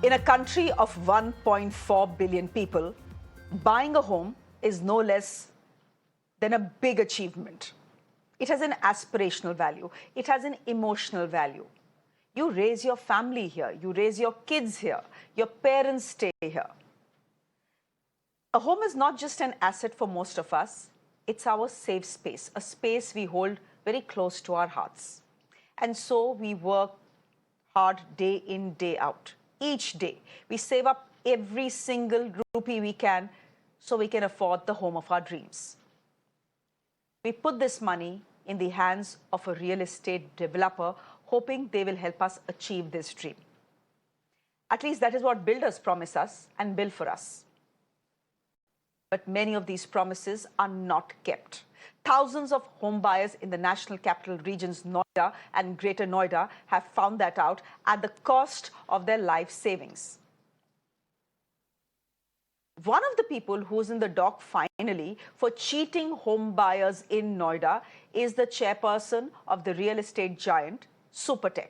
In a country of 1.4 billion people, buying a home is no less than a big achievement. It has an aspirational value. It has an emotional value. You raise your family here. You raise your kids here. Your parents stay here. A home is not just an asset for most of us. It's our safe space, a space we hold very close to our hearts. And so we work hard day in, day out. Each day, we save up every single rupee we can so we can afford the home of our dreams. We put this money in the hands of a real estate developer, hoping they will help us achieve this dream. At least that is what builders promise us and build for us. But many of these promises are not kept. Thousands of home buyers in the National Capital Region's Noida and Greater Noida have found that out at the cost of their life savings. One of the people who's in the dock finally for cheating home buyers in Noida is the chairperson of the real estate giant, Supertech.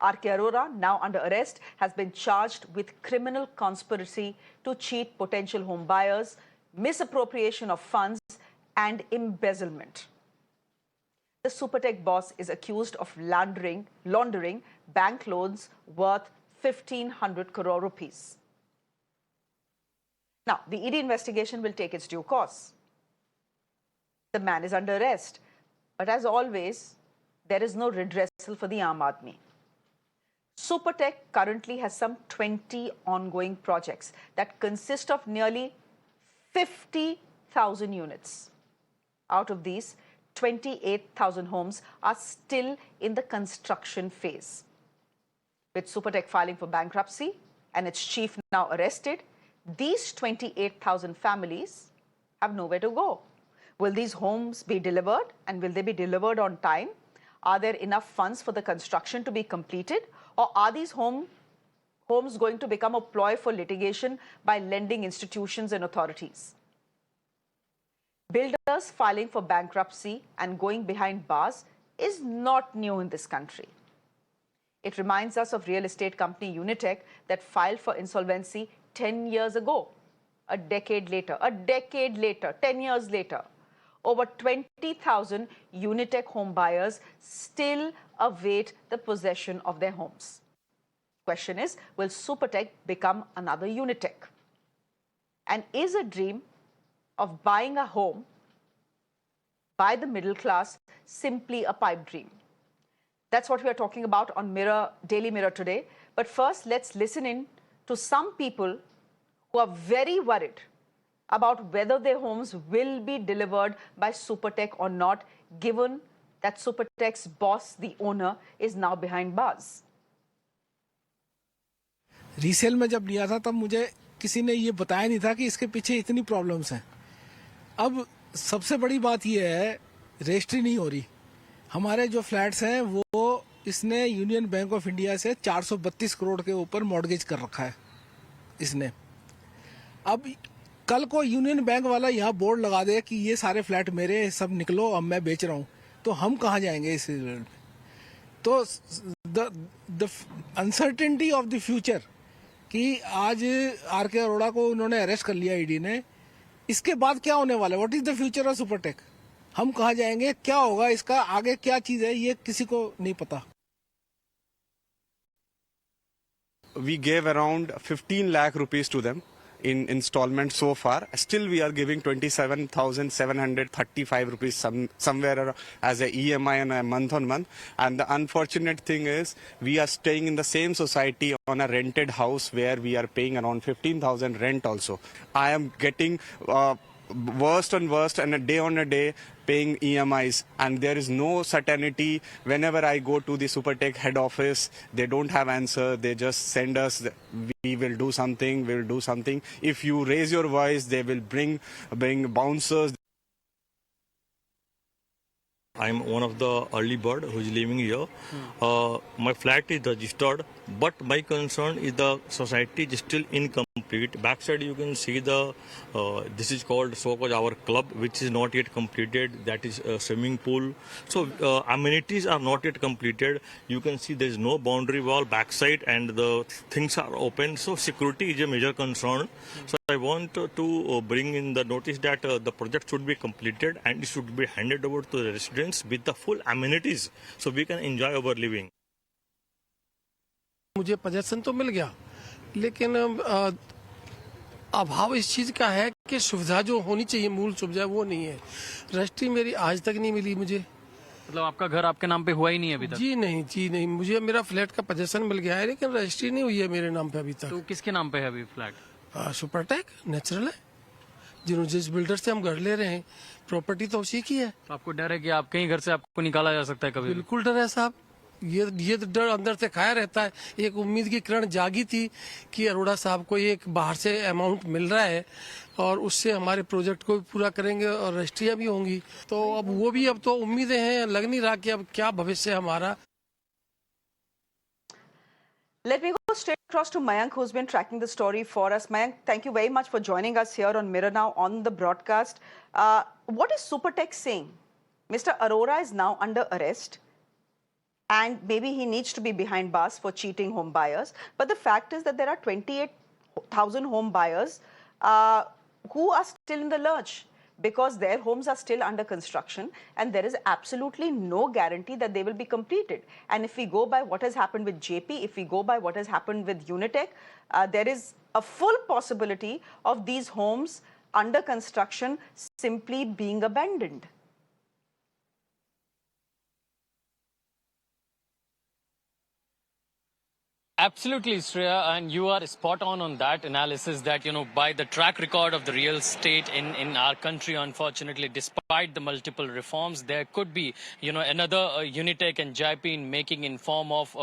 Arora, now under arrest, has been charged with criminal conspiracy to cheat potential home buyers, misappropriation of funds, and embezzlement. The Supertech boss is accused of laundering bank loans worth 1,500 crore rupees. Now, the ED investigation will take its due course. The man is under arrest. But as always, there is no redressal for the Aam Aadmi. Supertech currently has some 20 ongoing projects that consist of nearly 50,000 units. Out of these, 28,000 homes are still in the construction phase. With Supertech filing for bankruptcy and its chief now arrested, these 28,000 families have nowhere to go. Will these homes be delivered, and will they be delivered on time? Are there enough funds for the construction to be completed? Or are these homes going to become a ploy for litigation by lending institutions and authorities? Builders filing for bankruptcy and going behind bars is not new in this country. It reminds us of real estate company Unitech that filed for insolvency 10 years ago. A decade later, 10 years later, over 20,000 Unitech home buyers still await the possession of their homes. Question is, will Supertech become another Unitech? And is a dream of buying a home by the middle class simply a pipe dream? That's what we are talking about on Daily Mirror today. But first, let's listen in to some people who are very worried about whether their homes will be delivered by Supertech or not, given that Supertech's boss, the owner, is now behind bars. Resale में जब लिया था तब मुझे किसी ने ये बताया नहीं था कि इसके पीछे इतनी प्रॉब्लम्स हैं। अब सबसे बड़ी बात ये है, रजिस्ट्री नहीं हो रही। हमारे जो फ्लैट्स हैं वो इसने यूनियन बैंक ऑफ इंडिया से 432 करोड़ के ऊपर मॉर्गेज कर रखा है इसने। अब कल को यूनियन बैंक वाला यहाँ बोर्ड लगा दे कि ये सारे फ्लैट मेरे, सब निकलो, अब मैं बेच रहा हूँ, तो हम कहाँ जाएंगे इस रिजल्ट में? तो the uncertainty of the future कि आज आर.के. अरोड़ा को उन्होंने अरेस्ट कर लिया ईडी ने, इसके बाद क्या होने वाला है? What is the future of Supertech? हम कहाँ जाएंगे, क्या होगा, इसका आगे क्या चीज है, ये किसी को नहीं पता। We gave around 15 lakh rupees to them in installment so far. Still we are giving 27,735 rupees somewhere as a EMI on a month on month. And the unfortunate thing is we are staying in the same society on a rented house where we are paying around 15,000 rent also. I am getting worse and worse, and a day on a day paying EMIs, and there is no certainty. Whenever I go to the Supertech head office, they don't have answer. They just send us, we will do something, we will do something. If you raise your voice, they will bring bouncers. I'm one of the early bird who is living here. My flat is registered, but my concern is the society is still incomplete. complete. Backside you can see the, this is called so-called our club, which is not yet completed. That is a swimming pool. So amenities are not yet completed. You can see there is no boundary wall backside and the things are open. So security is a major concern. So I want to bring in the notice that the project should be completed and it should be handed over to the residents with the full amenities so we can enjoy our living. मुझे possession तो मिल गया, लेकिन अभाव इस चीज का है कि सुविधा जो होनी चाहिए, मूल सुविधा वो नहीं है। रजिस्ट्री मेरी आज तक नहीं मिली मुझे। मतलब आपका घर आपके नाम पे हुआ ही नहीं अभी तक? जी नहीं, मुझे मेरा फ्लैट का पोजेशन मिल गया है, लेकिन रजिस्ट्री नहीं हुई है मेरे नाम पे अभी तक। तो किसके नाम पे है अभी फ्लैट? सुपरटेक नेचुरल है, जिस बिल्डर से हम घर ले रहे हैं, प्रॉपर्टी तो उसी की है। तो आपको डर है कि आप कहीं घर से आपको निकाला जा सकता है कभी? बिल्कुल डर है साहब, ये डर अंदर से खाया रहता है। एक उम्मीद की किरण जागी थी कि अरोड़ा साहब को एक बाहर से अमाउंट मिल रहा है और उससे हमारे प्रोजेक्ट को भी पूरा करेंगे और रजिस्ट्रियां भी होंगी। तो अब वो भी, अब तो उम्मीदें हैं, लग नहीं रहा कि अब क्या भविष्य हमारा। Let me go straight across to Mayank, who's been tracking the story for us. Mayank, thank you very much for joining us here on Mirror Now on the broadcast. What is Supertech saying? Mr. Arora is now under arrest, and maybe he needs to be behind bars for cheating home buyers. But the fact is that there are 28,000 home buyers who are still in the lurch because their homes are still under construction and there is absolutely no guarantee that they will be completed. And if we go by what has happened with JP, if we go by what has happened with Unitech, there is a full possibility of these homes under construction simply being abandoned. Absolutely, Shreya, and you are spot on that analysis that, by the track record of the real estate in our country, unfortunately, despite the multiple reforms, there could be, another Unitech and JP in making in form of,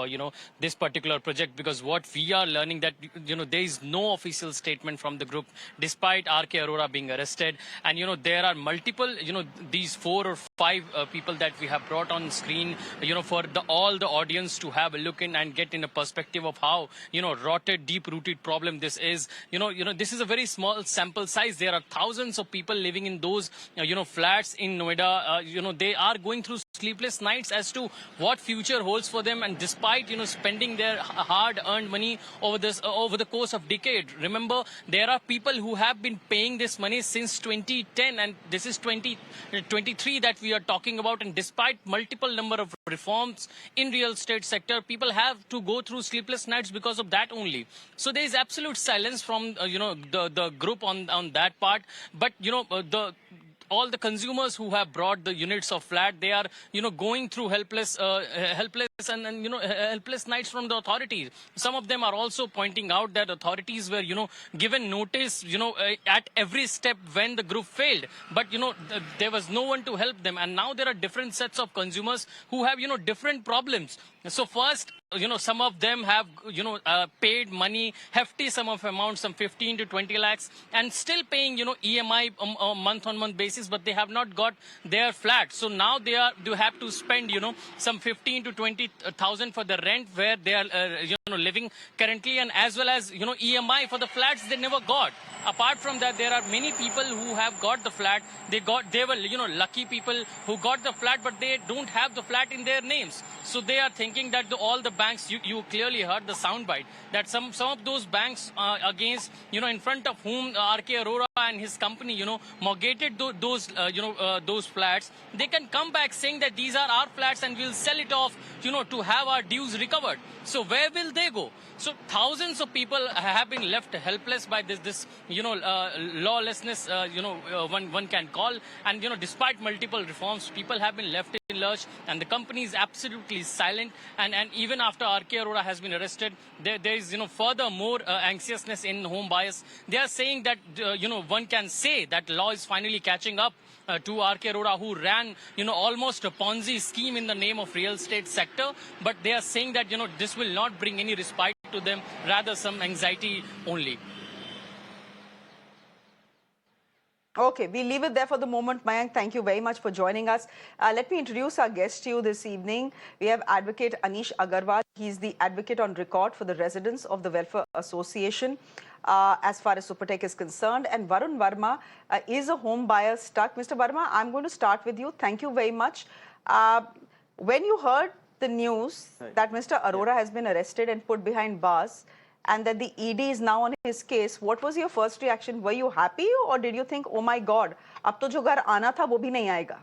this particular project, because what we are learning that, there is no official statement from the group, despite RK Arora being arrested. And, there are multiple, these 4 or 5 people that we have brought on screen, for all the audience to have a look in and get in a perspective of how, rotted, deep-rooted problem this is. This is a very small sample size. There are thousands of people living in those, flats in Noida. They are going through sleepless nights as to what future holds for them. And despite, spending their hard-earned money over the course of decade, remember, there are people who have been paying this money since 2010, and this is 2023 that we are talking about. And despite multiple number of reforms in real estate sector, people have to go through sleepless nights because of that only. So there is absolute silence from the group on that part. But all the consumers who have brought the units of flat, they are going through helpless nights from the authorities. Some of them are also pointing out that authorities were given notice at every step when the group failed, but there was no one to help them. And now there are different sets of consumers who have different problems. So first, some of them have, paid money, hefty sum of amount, some 15 to 20 lakhs, and still paying, EMI month-on-month basis, but they have not got their flat. So now they have to spend, some 15 to 20,000 for the rent where they are, living currently, and as well as, EMI for the flats they never got. Apart from that, there are many people who have got the flat. They were, lucky people who got the flat, but they don't have the flat in their names. So they are thinking that all the banks, you clearly heard the soundbite, that some of those banks against, in front of whom RK Arora and his company, mortgaged those flats, they can come back saying that these are our flats and we'll sell it off, to have our dues recovered. So where will they go? So thousands of people have been left helpless by this lawlessness, one can call. And, despite multiple reforms, people have been left in lurch, and the company is absolutely silent. And even after RK Arora has been arrested, there is, further more anxiousness in home buyers. They are saying that, one can say that law is finally catching up to RK Arora, who ran, almost a Ponzi scheme in the name of real estate sector. But they are saying that, this will not bring any respite to them, rather some anxiety only. Okay, we'll leave it there for the moment. Mayank, thank you very much for joining us. Let me introduce our guest to you this evening. We have Advocate Anish Agarwal. He's the advocate on record for the residents of the Welfare Association. as far as Supertech is concerned. And Varun Verma is a home buyer stuck. Mr. Verma, I'm going to start with you. Thank you very much. When you heard the news that Mr. Arora has been arrested and put behind bars, and that the ED is now on his case, what was your first reaction? Were you happy, or did you think, oh my God, ab to jo ghar aana tha, wo bhi nahi aayega?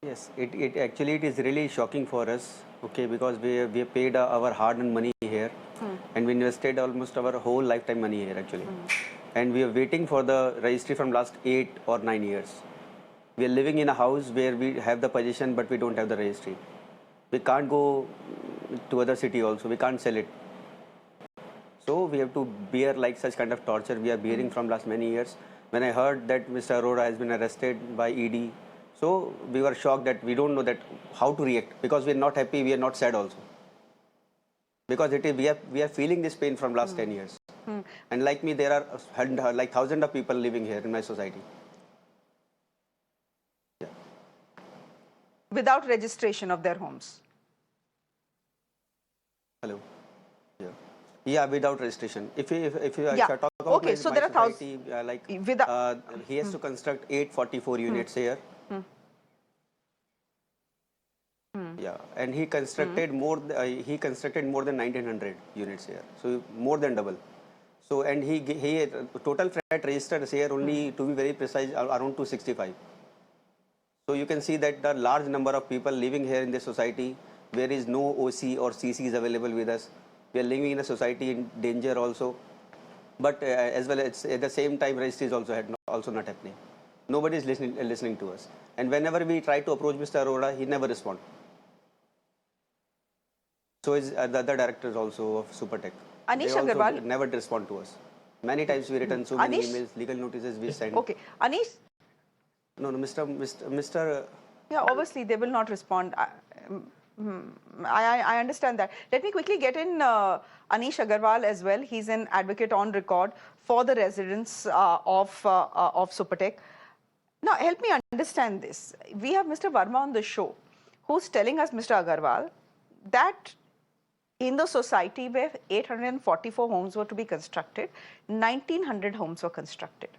Yes, it actually it is really shocking for us, okay, because we have paid our hard-earned money here, and we invested almost our whole lifetime money here actually, and we are waiting for the registry from last 8 or 9 years. We are living in a house where we have the possession, but we don't have the registry. We can't go to other city also. We can't sell it. So we have to bear like such kind of torture we are bearing from last many years. When I heard that Mr. Arora has been arrested by ED, so we were shocked that we don't know that how to react, because we are not happy, we are not sad also. Because it is, we are feeling this pain from last 10 years. And like me, there are like thousands of people living here in my society. Without registration of their homes. Hello. Yeah, without registration. If you Yeah. talk about Okay, so there are society, he has to Hmm. construct 844 units here. Yeah, and he constructed more than 1900 units here, so more than double. So and he total flat registered here only, to be very precise, around 265. So you can see that the large number of people living here in this society, where is no OC or CC is available with us. We are living in a society in danger also, but as well as at the same time registry is also not happening. Nobody is listening to us, and whenever we try to approach Mr. Arora, he never responds. So is the other directors also of Supertech. Anish They also Agarwal never respond to us. Many times we return so many Anish? emails, legal notices we send. Okay, Anish. No, Mr. Yeah, obviously they will not respond. I understand that. Let me quickly get in Anish Agarwal as well. He's an advocate on record for the residents of Supertech. Now, help me understand this. We have Mr. Verma on the show, who's telling us, Mr. Agarwal, that in the society where 844 homes were to be constructed, 1900 homes were constructed.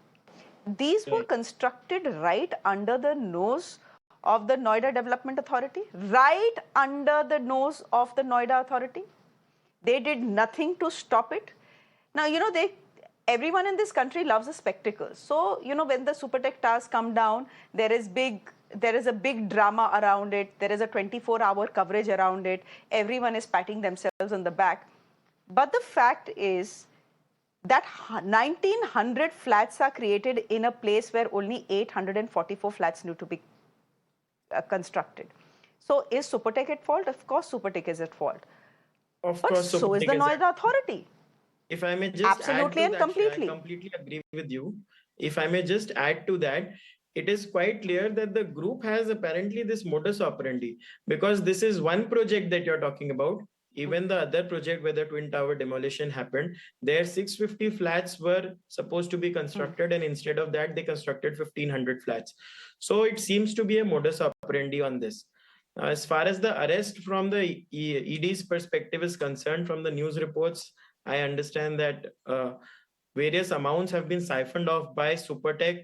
These were constructed right under the nose of the Noida Development Authority, right under the nose of the Noida Authority. They did nothing to stop it. Now, you know, everyone in this country loves a spectacle. So, you know, when the Supertech towers come down, there is a big drama around it. There is a 24-hour coverage around it. Everyone is patting themselves on the back. But the fact is that 1900 flats are created in a place where only 844 flats need to be constructed. So is Supertech at fault? Of course Supertech is at fault. Of But course, so is the Supertech Noida Authority. If I may just Absolutely add to and that, Shreya, completely. I completely agree with you. If I may just add to that, it is quite clear that the group has apparently this modus operandi, because this is one project that you're talking about. Even the other project where the Twin Tower demolition happened, their 650 flats were supposed to be constructed, and instead of that, they constructed 1500 flats. So it seems to be a modus operandi on this. As far as the arrest from the ED's perspective is concerned, from the news reports, I understand that various amounts have been siphoned off by Supertech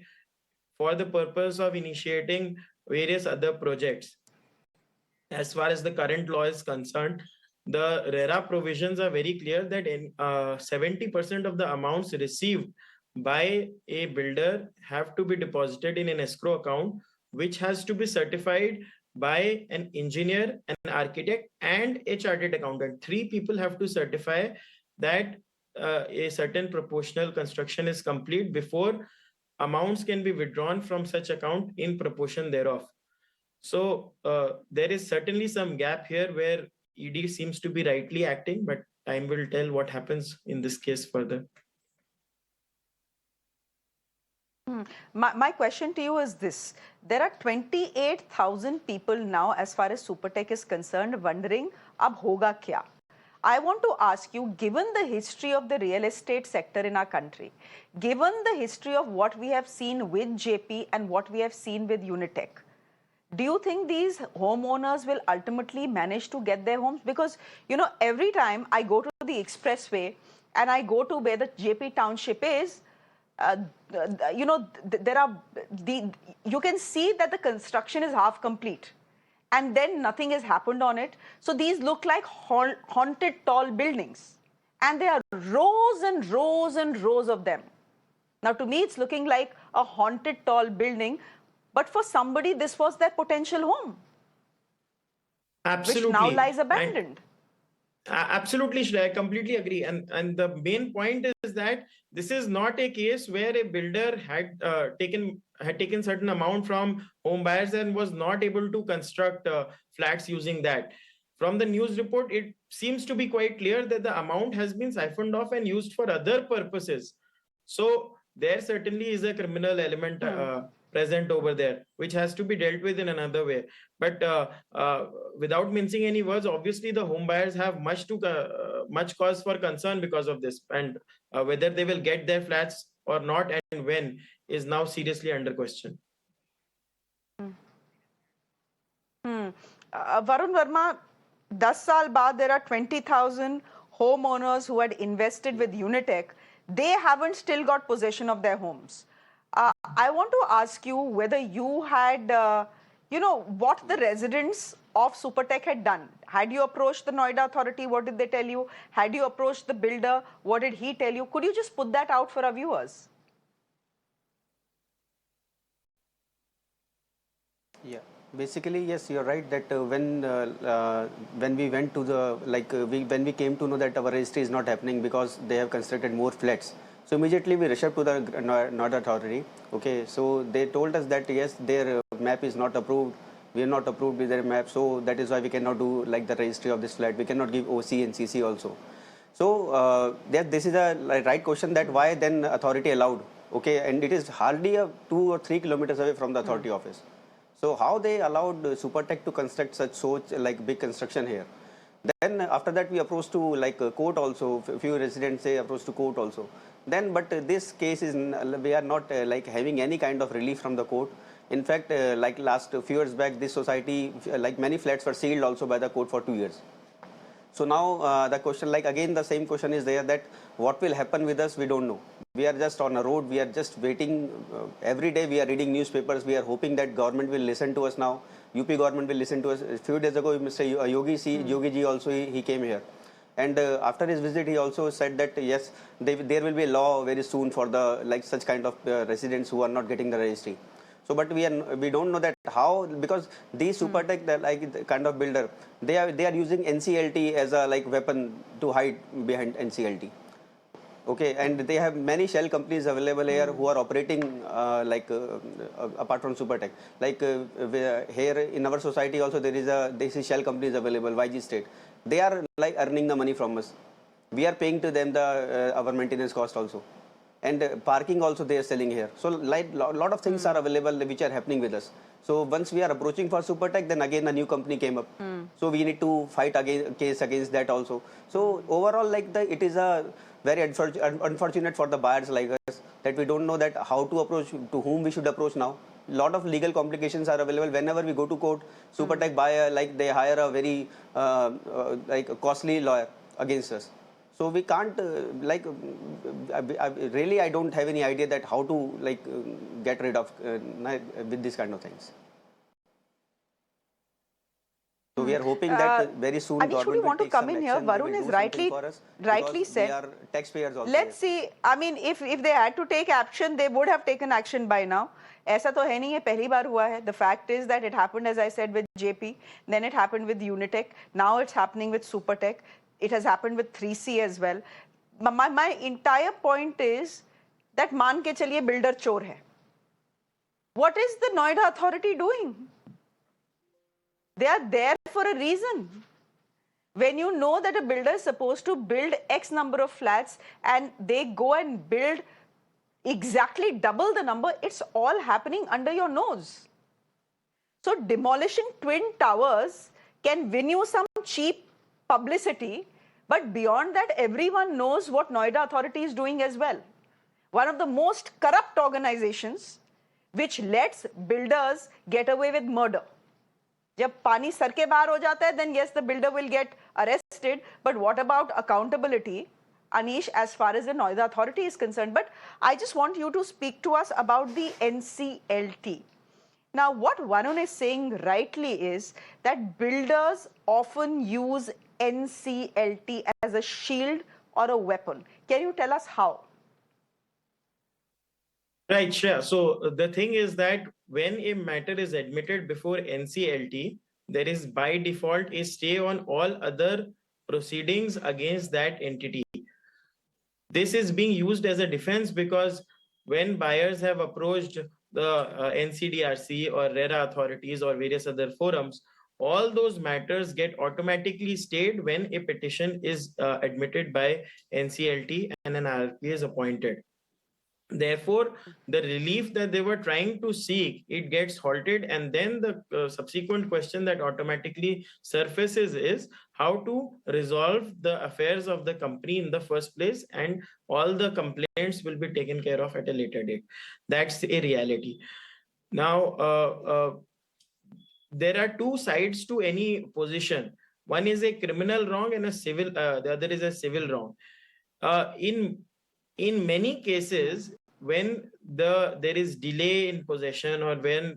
for the purpose of initiating various other projects. As far as the current law is concerned, the RERA provisions are very clear that 70% of the amounts received by a builder have to be deposited in an escrow account, which has to be certified by an engineer, an architect, and a chartered accountant. 3 people have to certify that a certain proportional construction is complete before amounts can be withdrawn from such account in proportion thereof. So there is certainly some gap here where ED seems to be rightly acting, but time will tell what happens in this case further. My question to you is this. There are 28,000 people now, as far as Supertech is concerned, wondering, ab hoga kya? I want to ask you, given the history of the real estate sector in our country, given the history of what we have seen with JP and what we have seen with Unitech, Do you think these homeowners will ultimately manage to get their homes? Because, you know, every time I go to the expressway and I go to where the JP township is, you know, you can see that the construction is half complete and then nothing has happened on it. So these look like haunted tall buildings, and there are rows and rows and rows of them. Now, to me, it's looking like a haunted tall building, but for somebody, this was their potential home, Absolutely. which now lies And abandoned. absolutely, Shreya, I completely agree. And the main point is that this is not a case where a builder had taken certain amount from home buyers and was not able to construct flats using that. From the news report, it seems to be quite clear that the amount has been siphoned off and used for other purposes. So there certainly is a criminal element present over there, which has to be dealt with in another way. But without mincing any words, obviously the home buyers have much cause for concern because of this, and whether they will get their flats or not and when is now seriously under question. Varun Verma, 10 saal baad, there are 20,000 homeowners who had invested with Unitech. They haven't still got possession of their homes. I want to ask you whether you had, you know, what the residents of Supertech had done. Had you approached the Noida authority? What did they tell you? Had you approached the builder? What did he tell you? Could you just put that out for our viewers? Yeah, basically, yes, you're right that when we went to the when we came to know that our registry is not happening because they have constructed more flats. So immediately we rushed up to the Noida authority. Okay, so they told us that yes, their map is not approved. We are not approved with their map, so that is why we cannot do like the registry of this flat. We cannot give OC and CC also. So this is a right question, that why then authority allowed? Okay, and it is hardly 2 or 3 kilometers away from the authority office. So how they allowed Supertech to construct such like big construction here? Then after that we approached to like court also. Few residents say approached to court also. Then but this case is we are not like having any kind of relief from the court. In fact, like last few years back, this society like many flats were sealed also by the court for 2 years. So now the question, like again the same question is there, that what will happen with us, we don't know. We are just on a road, we are just waiting. Every day we are reading newspapers, we are hoping that government will listen to us now. UP government will listen to us. A few days ago, Mr. Yogi ji also, he came here. And after his visit, he also said that yes, there will be a law very soon for the like such kind of residents who are not getting the registry. So, but we don't know that how, because these Supertech, like the kind of builder, they are using NCLT as a like weapon to hide behind NCLT. Okay, and they have many shell companies available here who are operating apart from Supertech. Like here in our society also there is shell companies available, YG State. They are like earning the money from us. We are paying to them the our maintenance cost also. And parking also they are selling here. So like lot of things are available which are happening with us. So once we are approaching for Supertech, then again a new company came up. So we need to fight case against that also. So overall, like it is a very unfortunate for the buyers like us, that we don't know that how to approach, to whom we should approach now. Lot of legal complications are available. Whenever we go to court, Supertech they hire a very like a costly lawyer against us. So we can't really I don't have any idea that how to get rid of with these kind of things. So we are hoping that very soon Anish, would you want to come in here? Varun has rightly said. We are taxpayers also. Let's see. I mean, if they had to take action, they would have taken action by now. ऐसा तो है नहीं, ये पहली बार हुआ है. The fact is that it happened, as I said, with JP. Then it happened with Unitech. Now it's happening with Supertech. It has happened with 3C as well. My entire point is that मान के चलिए builder चोर है. What is the Noida authority doing? They are there for a reason. When you know that a builder is supposed to build X number of flats and they go and build exactly double the number, it's all happening under your nose. So demolishing twin towers can win you some cheap publicity, but beyond that, everyone knows what Noida authority is doing as well. One of the most corrupt organizations which lets builders get away with murder. जब पानी sir के बाहर हो जाता है, then yes, the builder will get arrested. But what about accountability, Anish, as far as the Noida authority is concerned? But I just want you to speak to us about the NCLT. Now, what Varun is saying rightly is that builders often use NCLT as a shield or a weapon. Can you tell us how? Right, Shreya. So the thing is that when a matter is admitted before NCLT, there is by default a stay on all other proceedings against that entity. This is being used as a defense because when buyers have approached the NCDRC or RERA authorities or various other forums, all those matters get automatically stayed when a petition is admitted by NCLT and an RP is appointed. Therefore, the relief that they were trying to seek, it gets halted, and then the subsequent question that automatically surfaces is how to resolve the affairs of the company in the first place, and all the complaints will be taken care of at a later date. That's a reality. Now, there are two sides to any position. One is a criminal wrong and a civil, the other is a civil wrong. In many cases, when there is delay in possession or when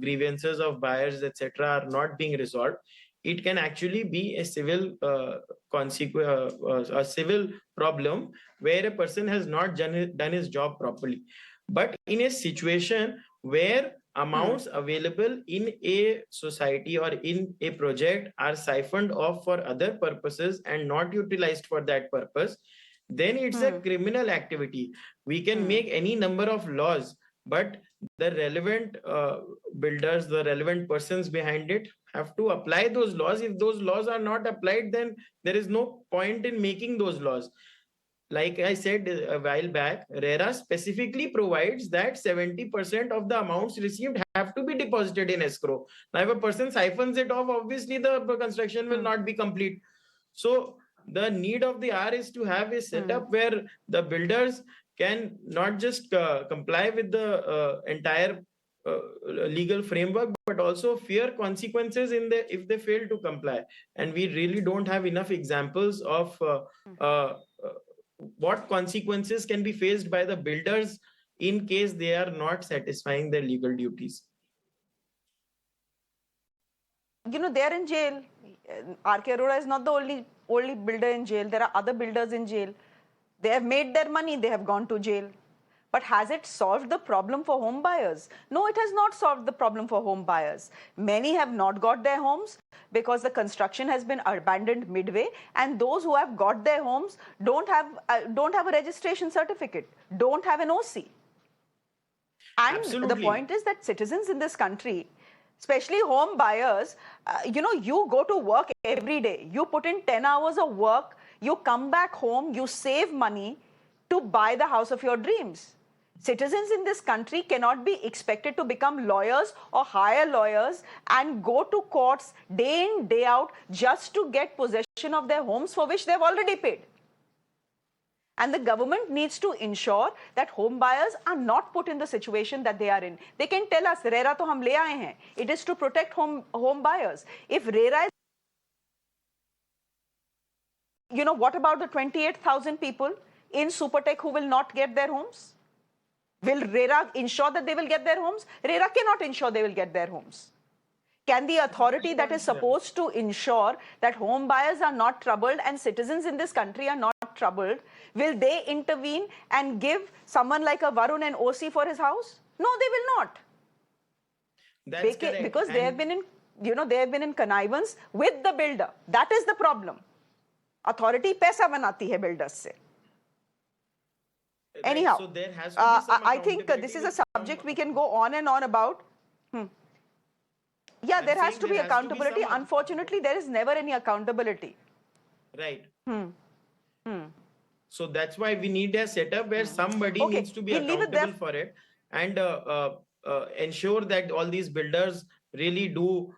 grievances of buyers etc are not being resolved, it can actually be a civil a civil problem where a person has not done his job properly. But in a situation where amounts available in a society or in a project are siphoned off for other purposes and not utilized for that purpose, then it's a criminal activity. We can make any number of laws, but the relevant builders, the relevant persons behind it have to apply those laws. If those laws are not applied, then there is no point in making those laws. Like I said a while back, RERA specifically provides that 70% of the amounts received have to be deposited in escrow. Now, if a person siphons it off, obviously the construction will not be complete. So the need of the hour is to have a setup where the builders can not just comply with the entire legal framework, but also fear consequences if they fail to comply. And we really don't have enough examples of what consequences can be faced by the builders in case they are not satisfying their legal duties. You know, they're in jail. RK Arora is not the only builder in jail. There are other builders in jail. They have made their money. They have gone to jail. But has it solved the problem for home buyers? No, it has not solved the problem for home buyers. Many have not got their homes because the construction has been abandoned midway, and those who have got their homes don't have a registration certificate, don't have an OC. And Absolutely. The point is that citizens in this country, especially home buyers, you go to work every day. You put in 10 hours of work, you come back home, you save money to buy the house of your dreams. Citizens in this country cannot be expected to become lawyers or hire lawyers and go to courts day in, day out just to get possession of their homes for which they've already paid. And the government needs to ensure that home buyers are not put in the situation that they are in. They can tell us, RERA to hum le aaye hain. It is to protect home buyers. If RERA is, what about the 28,000 people in Supertech who will not get their homes? Will RERA ensure that they will get their homes? RERA cannot ensure they will get their homes. Can the authority that is supposed to ensure that home buyers are not troubled and citizens in this country are not troubled, will they intervene and give someone like a Varun an OC for his house? No, they will not. That's correct. Because they have been in connivance with the builder. That is the problem. Authority paisa banati hai builders se. Anyhow, so there has to be some I think this is a subject we can go on and on about. Yeah, there has to be accountability. Unfortunately, there is never any accountability. Right. So that's why we need a setup where somebody needs to be accountable for it and ensure that all these builders really do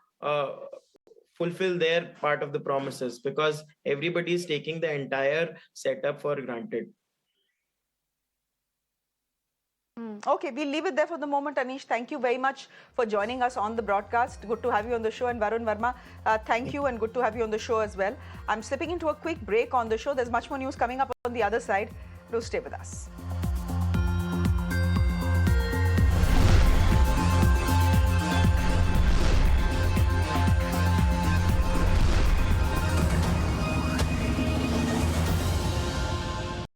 fulfill their part of the promises, because everybody is taking the entire setup for granted. Okay, we'll leave it there for the moment. Anish, thank you very much for joining us on the broadcast. Good to have you on the show. And Varun Verma, thank you and good to have you on the show as well. I'm slipping into a quick break on the show. There's much more news coming up on the other side. Do stay with us.